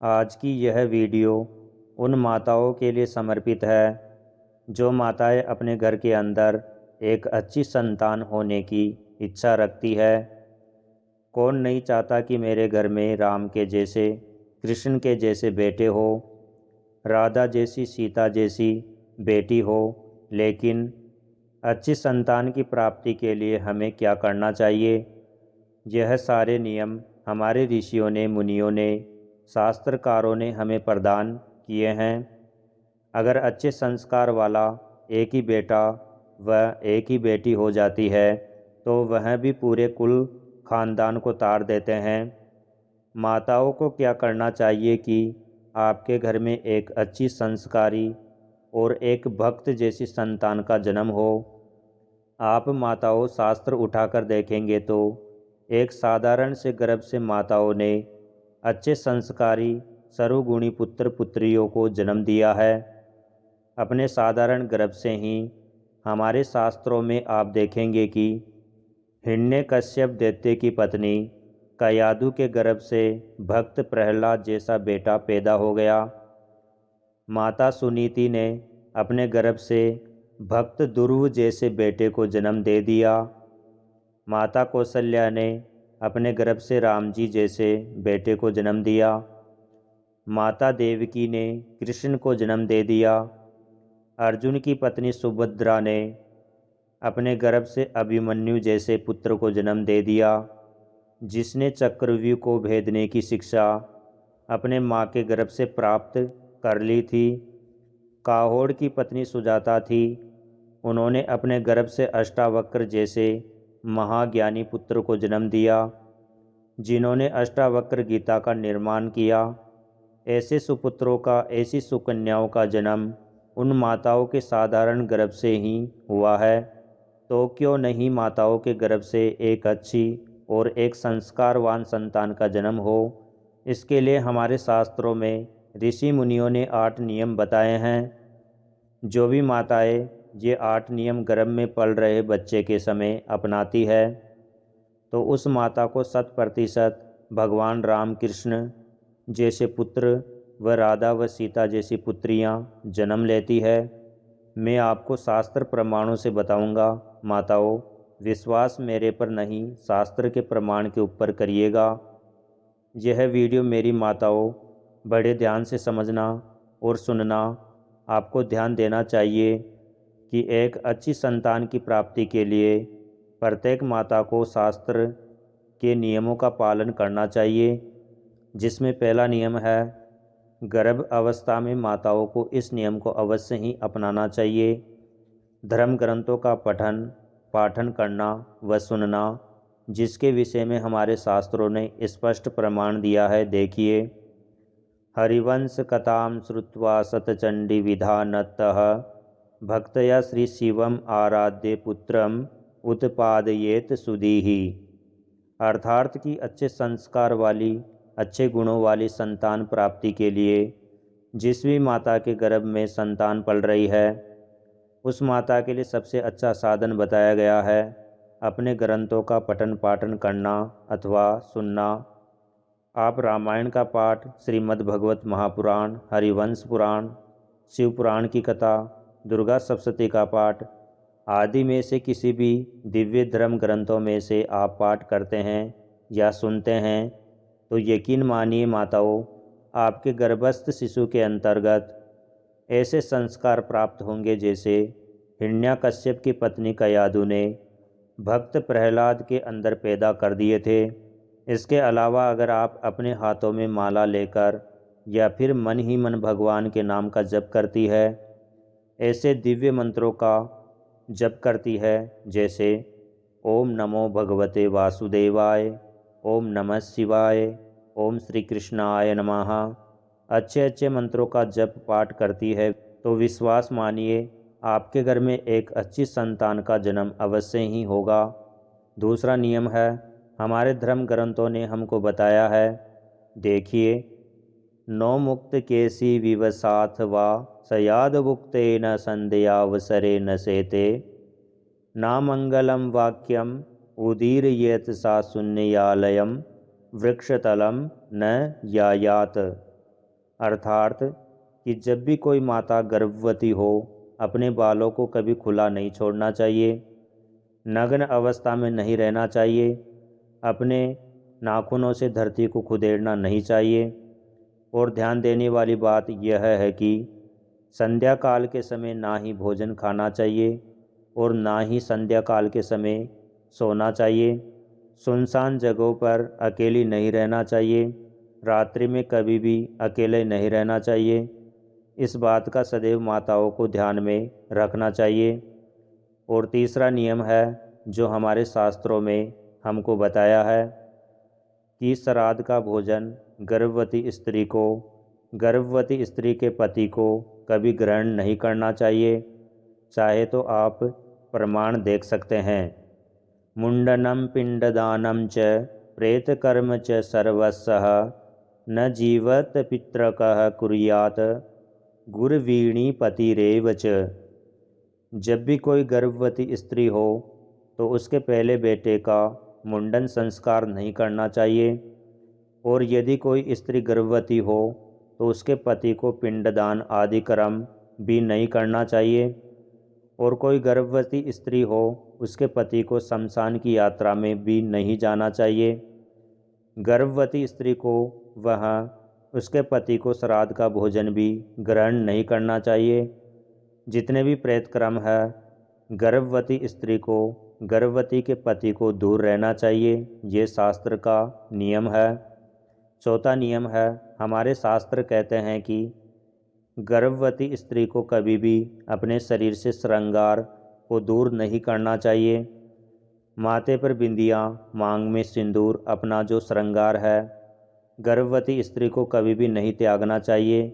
आज की यह वीडियो उन माताओं के लिए समर्पित है जो माताएं अपने घर के अंदर एक अच्छी संतान होने की इच्छा रखती है। कौन नहीं चाहता कि मेरे घर में राम के जैसे, कृष्ण के जैसे बेटे हो, राधा जैसी, सीता जैसी बेटी हो। लेकिन अच्छी संतान की प्राप्ति के लिए हमें क्या करना चाहिए? यह सारे नियम हमारे ऋषियों ने, मुनियों ने, शास्त्रकारों ने हमें प्रदान किए हैं। अगर अच्छे संस्कार वाला एक ही बेटा व एक ही बेटी हो जाती है तो वह भी पूरे कुल खानदान को तार देते हैं। माताओं को क्या करना चाहिए कि आपके घर में एक अच्छी संस्कारी और एक भक्त जैसी संतान का जन्म हो। आप माताओं शास्त्र उठाकर देखेंगे तो एक साधारण से गर्भ से माताओं ने अच्छे संस्कारी सर्वगुणी पुत्र पुत्रियों को जन्म दिया है। अपने साधारण गर्भ से ही हमारे शास्त्रों में आप देखेंगे कि हिरण्यकश्यप दैत्य की पत्नी कयाधु के गर्भ से भक्त प्रहलाद जैसा बेटा पैदा हो गया। माता सुनीति ने अपने गर्भ से भक्त दुर्व जैसे बेटे को जन्म दे दिया। माता कौशल्या ने अपने गर्भ से राम जी जैसे बेटे को जन्म दिया। माता देवकी ने कृष्ण को जन्म दे दिया। अर्जुन की पत्नी सुभद्रा ने अपने गर्भ से अभिमन्यु जैसे पुत्र को जन्म दे दिया, जिसने चक्रव्यूह को भेदने की शिक्षा अपने माँ के गर्भ से प्राप्त कर ली थी। काहोड़ की पत्नी सुजाता थी। उन्होंने अपने गर्भ से अष्टावक्र जैसे महाज्ञानी पुत्र को जन्म दिया, जिन्होंने अष्टावक्र गीता का निर्माण किया। ऐसे सुपुत्रों का, ऐसी सुकन्याओं का जन्म उन माताओं के साधारण गर्भ से ही हुआ है। तो क्यों नहीं माताओं के गर्भ से एक अच्छी और एक संस्कारवान संतान का जन्म हो? इसके लिए हमारे शास्त्रों में ऋषि मुनियों ने 8 नियम बताए हैं। जो भी माताएं ये 8 नियम गर्भ में पल रहे बच्चे के समय अपनाती है तो उस माता को 100% भगवान राम कृष्ण जैसे पुत्र व राधा व सीता जैसी पुत्रियां जन्म लेती है। मैं आपको शास्त्र प्रमाणों से बताऊंगा। माताओं, विश्वास मेरे पर नहीं, शास्त्र के प्रमाण के ऊपर करिएगा। यह वीडियो मेरी माताओं बड़े ध्यान से समझना और सुनना। आपको ध्यान देना चाहिए कि एक अच्छी संतान की प्राप्ति के लिए प्रत्येक माता को शास्त्र के नियमों का पालन करना चाहिए, जिसमें पहला नियम है गर्भ अवस्था में माताओं को इस नियम को अवश्य ही अपनाना चाहिए। धर्म ग्रंथों का पठन पाठन करना व सुनना, जिसके विषय में हमारे शास्त्रों ने स्पष्ट प्रमाण दिया है। देखिए, हरिवंश कथाम श्रुत्वा सतचंडी विधानतः भक्तया श्री शिवम आराध्य पुत्रम उत्पादयेत सुधीहि। अर्थात कि अच्छे संस्कार वाली, अच्छे गुणों वाली संतान प्राप्ति के लिए जिस भी माता के गर्भ में संतान पल रही है उस माता के लिए सबसे अच्छा साधन बताया गया है अपने ग्रंथों का पठन पाठन करना अथवा सुनना। आप रामायण का पाठ, श्रीमद् भगवत महापुराण, हरिवंश पुराण, शिव पुराण की कथा, दुर्गा सप्तशती का पाठ आदि में से किसी भी दिव्य धर्म ग्रंथों में से आप पाठ करते हैं या सुनते हैं तो यकीन मानिए माताओं, आपके गर्भस्थ शिशु के अंतर्गत ऐसे संस्कार प्राप्त होंगे जैसे हिरण्यकश्यप की पत्नी कयाधु ने भक्त प्रहलाद के अंदर पैदा कर दिए थे। इसके अलावा अगर आप अपने हाथों में माला लेकर या फिर मन ही मन भगवान के नाम का जप करती है, ऐसे दिव्य मंत्रों का जप करती है जैसे ओम नमो भगवते वासुदेवाय, ओम नमः शिवाय, ओम श्री कृष्णाय नमः, अच्छे अच्छे मंत्रों का जप पाठ करती है तो विश्वास मानिए आपके घर में एक अच्छी संतान का जन्म अवश्य ही होगा। दूसरा नियम है, हमारे धर्म ग्रंथों ने हमको बताया है। देखिए, नौ मुक्त केसी विवसाथ वा सयाद मुक्ते न संध्यावसरे न सेते ना मंगलम वाक्यम उदीरयेत सा शून्यालयम वृक्षतलम न यायात। अर्थात कि जब भी कोई माता गर्भवती हो, अपने बालों को कभी खुला नहीं छोड़ना चाहिए, नग्न अवस्था में नहीं रहना चाहिए, अपने नाखूनों से धरती को खुदेड़ना नहीं चाहिए। और ध्यान देने वाली बात यह है कि संध्या काल के समय ना ही भोजन खाना चाहिए और ना ही संध्या काल के समय सोना चाहिए। सुनसान जगहों पर अकेली नहीं रहना चाहिए, रात्रि में कभी भी अकेले नहीं रहना चाहिए। इस बात का सदैव माताओं को ध्यान में रखना चाहिए। और तीसरा नियम है जो हमारे शास्त्रों में हमको बताया है कि श्राद्ध का भोजन गर्भवती स्त्री के पति को कभी ग्रहण नहीं करना चाहिए। चाहे तो आप प्रमाण देख सकते हैं। मुंडनम पिंडदानम च प्रेतकर्म च सर्वस्सः न जीवत पितृकः कुर्यात् गुरुवीणी पतिरेव च। जब भी कोई गर्भवती स्त्री हो तो उसके पहले बेटे का मुंडन संस्कार नहीं करना चाहिए, और यदि कोई स्त्री गर्भवती हो तो उसके पति को पिंडदान आदि कर्म भी नहीं करना चाहिए। और कोई गर्भवती स्त्री हो उसके पति को शमशान की यात्रा में भी नहीं जाना चाहिए। गर्भवती स्त्री को वह उसके पति को श्राद्ध का भोजन भी ग्रहण नहीं करना चाहिए। जितने भी प्रेत क्रम है, गर्भवती स्त्री को गर्भवती के पति को दूर रहना चाहिए। ये शास्त्र का नियम है। चौथा नियम है, हमारे शास्त्र कहते हैं कि गर्भवती स्त्री को कभी भी अपने शरीर से श्रृंगार को दूर नहीं करना चाहिए। माथे पर बिंदियाँ, मांग में सिंदूर, अपना जो श्रृंगार है, गर्भवती स्त्री को कभी भी नहीं त्यागना चाहिए।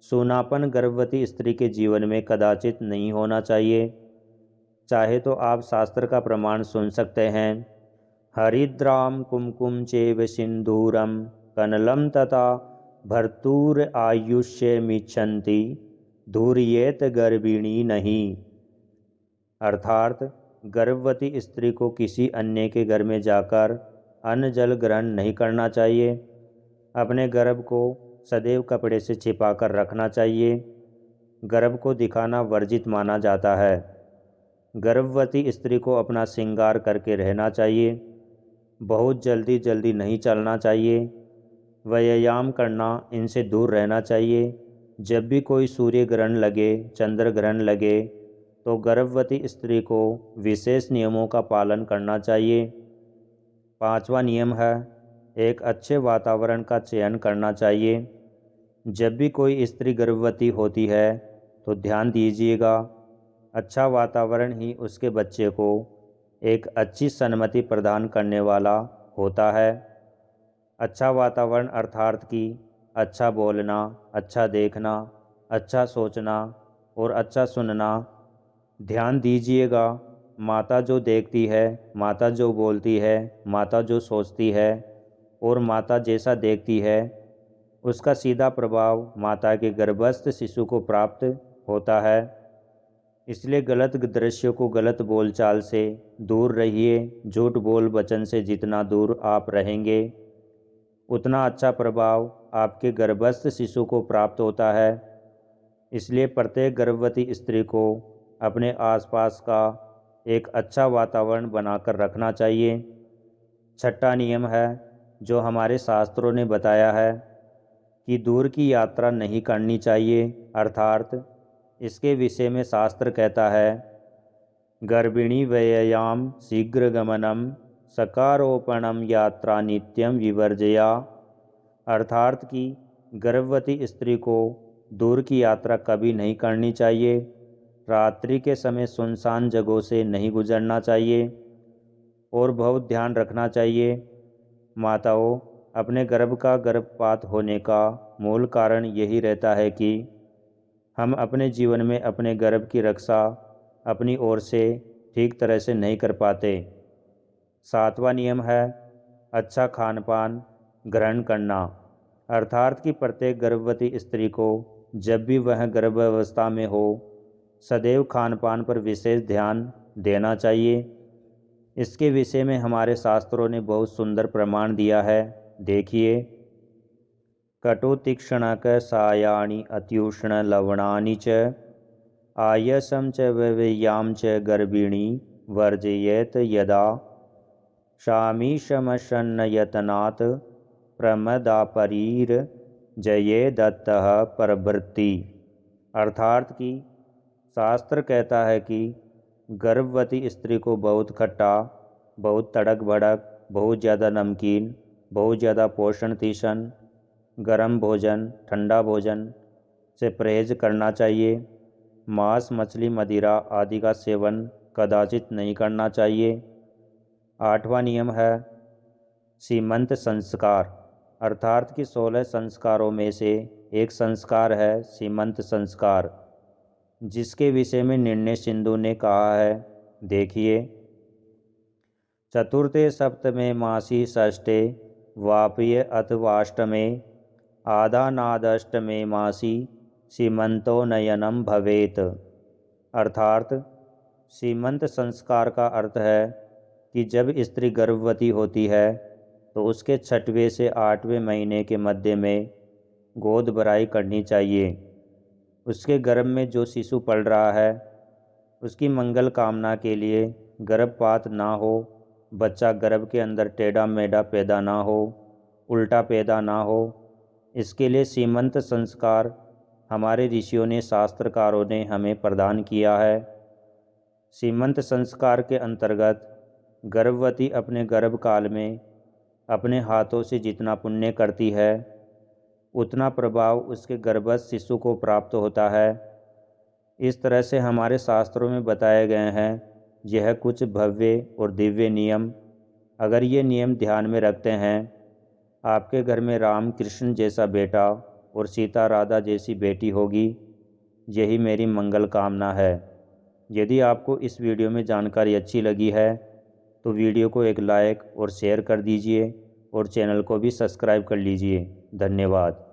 सूनापन गर्भवती स्त्री के जीवन में कदाचित नहीं होना चाहिए। चाहे तो आप शास्त्र का प्रमाण सुन सकते हैं। हरिद्राम कुमकुम चैव सिंदूरम कनलम तथा भर्तूर आयुष्य मिच्छन्ति धूर्येत गर्भिणी नहीं। अर्थात गर्भवती स्त्री को किसी अन्य के घर में जाकर अन्न जल ग्रहण नहीं करना चाहिए। अपने गर्भ को सदैव कपड़े से छिपाकर रखना चाहिए। गर्भ को दिखाना वर्जित माना जाता है। गर्भवती स्त्री को अपना श्रृंगार करके रहना चाहिए। बहुत जल्दी जल्दी नहीं चलना चाहिए। व्यायाम करना, इनसे दूर रहना चाहिए। जब भी कोई सूर्य ग्रहण लगे, चंद्र ग्रहण लगे, तो गर्भवती स्त्री को विशेष नियमों का पालन करना चाहिए। पांचवा नियम है, एक अच्छे वातावरण का चयन करना चाहिए। जब भी कोई स्त्री गर्भवती होती है तो ध्यान दीजिएगा, अच्छा वातावरण ही उसके बच्चे को एक अच्छी सन्मति प्रदान करने वाला होता है। अच्छा वातावरण अर्थात कि अच्छा बोलना, अच्छा देखना, अच्छा सोचना और अच्छा सुनना। ध्यान दीजिएगा, माता जो देखती है, माता जो बोलती है, माता जो सोचती है और माता जैसा देखती है, उसका सीधा प्रभाव माता के गर्भस्थ शिशु को प्राप्त होता है। इसलिए गलत दृश्यों को, गलत बोलचाल से दूर रहिए। झूठ बोल वचन से जितना दूर आप रहेंगे, उतना अच्छा प्रभाव आपके गर्भस्थ शिशु को प्राप्त होता है। इसलिए प्रत्येक गर्भवती स्त्री को अपने आसपास का एक अच्छा वातावरण बनाकर रखना चाहिए। छठा नियम है जो हमारे शास्त्रों ने बताया है कि दूर की यात्रा नहीं करनी चाहिए। अर्थात इसके विषय में शास्त्र कहता है, गर्भिणी व्यायाम शीघ्र गमनम सकारोपणम यात्रा नित्यम विवर्जया। अर्थात कि गर्भवती स्त्री को दूर की यात्रा कभी नहीं करनी चाहिए। रात्रि के समय सुनसान जगहों से नहीं गुजरना चाहिए और बहुत ध्यान रखना चाहिए। माताओं, अपने गर्भ का गर्भपात होने का मूल कारण यही रहता है कि हम अपने जीवन में अपने गर्भ की रक्षा अपनी ओर से ठीक तरह से नहीं कर पाते। सातवां नियम है अच्छा खान पान ग्रहण करना। अर्थात कि प्रत्येक गर्भवती स्त्री को जब भी वह गर्भावस्था में हो, सदैव खान पान पर विशेष ध्यान देना चाहिए। इसके विषय में हमारे शास्त्रों ने बहुत सुंदर प्रमाण दिया है। देखिए, कटुतीक्ष्णक सायाणि अत्युष्ण लवणानि च आयसं च व्ययां च गर्भिणी वर्जयेत यदा शामीशमशन्नयतनात् प्रमदापरीर जये दत्तः प्रवृत्ति। अर्थात कि शास्त्र कहता है कि गर्भवती स्त्री को बहुत खट्टा, बहुत तड़क भड़क, बहुत ज़्यादा नमकीन, बहुत ज़्यादा पोषण तीक्ष्ण, गर्म भोजन, ठंडा भोजन से परहेज करना चाहिए। मांस, मछली, मदिरा आदि का सेवन कदाचित नहीं करना चाहिए। 8वां नियम है सीमंत संस्कार, अर्थात कि 16 संस्कारों में से एक संस्कार है सीमंत संस्कार, जिसके विषय में निर्णय सिंधु ने कहा है। देखिए, चतुर्थे सप्तमे मासी षष्ठे वाप्य अथवाष्टमे आदानादष्टमे मासी सीमंतो नयनम भवेत। अर्थात सीमंत संस्कार का अर्थ है कि जब स्त्री गर्भवती होती है तो उसके 6वें से 8वें महीने के मध्य में गोद भराई करनी चाहिए। उसके गर्भ में जो शिशु पल रहा है उसकी मंगल कामना के लिए गर्भपात ना हो, बच्चा गर्भ के अंदर टेढ़ा मेढ़ा पैदा ना हो, उल्टा पैदा ना हो, इसके लिए सीमंत संस्कार हमारे ऋषियों ने, शास्त्रकारों ने हमें प्रदान किया है। सीमंत संस्कार के अंतर्गत गर्भवती अपने गर्भकाल में अपने हाथों से जितना पुण्य करती है उतना प्रभाव उसके गर्भस्थ शिशु को प्राप्त होता है। इस तरह से हमारे शास्त्रों में बताए गए हैं यह कुछ भव्य और दिव्य नियम। अगर ये नियम ध्यान में रखते हैं, आपके घर में राम कृष्ण जैसा बेटा और सीता राधा जैसी बेटी होगी। यही मेरी मंगल कामना है। यदि आपको इस वीडियो में जानकारी अच्छी लगी है तो वीडियो को एक लाइक और शेयर कर दीजिए और चैनल को भी सब्सक्राइब कर लीजिए। धन्यवाद।